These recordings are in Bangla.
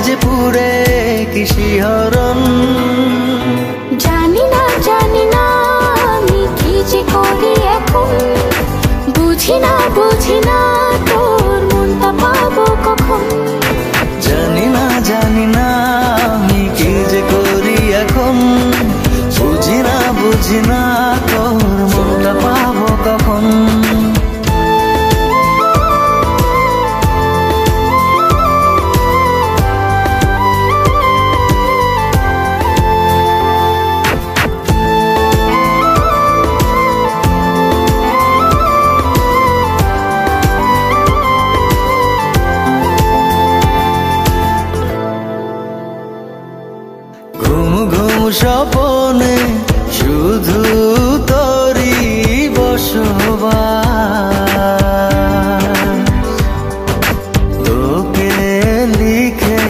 যে পুরে কি শিহরণ। জানি না আমি কি যে করি এখন, বুঝি না তোর মনটা পাবো কখন। জানি না আমি কি যে করি এখন, বুঝি না তোর মনটা পাবো কখন। ঘুম ঘুম স্বপনে শুধু তোরই বসবাস, তোকে লিখে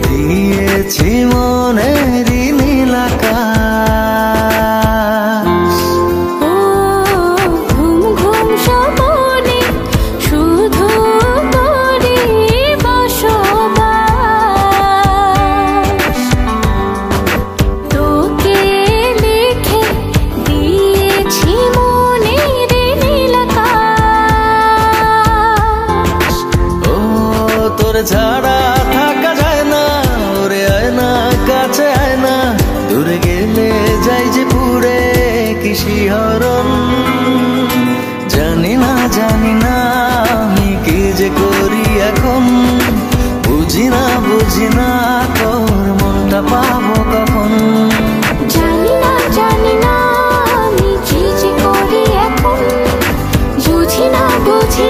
দিয়েছি মনেরই নীল আকাশ। ও ঘুম ঘুম স্বপনে শুধু তোরই বসবাস, তোকে লিখে দিয়েছি মনের নীল আকাশ। ও তোর ছাড়া থাকা যায় না, ওরে আয় না কাছে আয় না, দূরে গেলে যাই যে পুরে কি শিহরণ। জানি না আমি কি যে করি এখন, বুঝি না তোর মনটা পাবো কখন। জানি না আমি কি যে করি এখন, বুঝি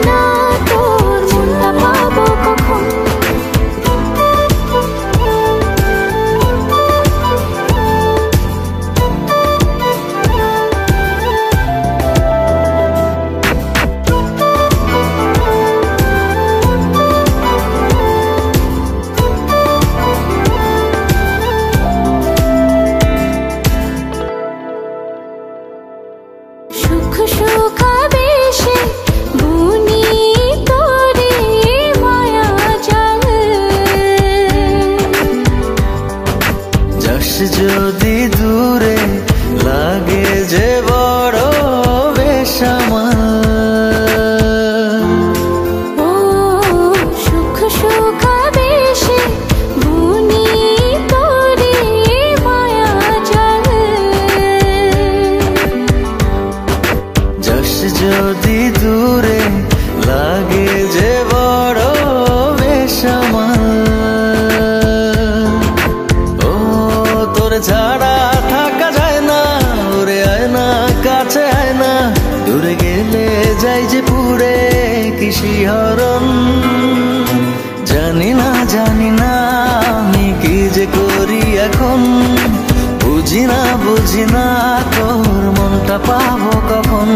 না তোর মনটা পাবো কখন। সুখ সুখাবেশে বুনি তোরে মায়া জাল, যাস যদি দূরে লাগে যে বড় বেসামাল। ও সুখ সুখাবেশে বুনি তোরে মায়া জাল, যাস যদি দূরে লাগে যে বড় বেসামাল। ও তোর ছাড়া থাকা যায় না, ওরে আয় না কাছে আয় না, দূরে গেলে যাই যে পুরে কি শিহরণ। জানি না আমি কি যে করি এখন, বুঝি না তোর মনটা পাবো কখন।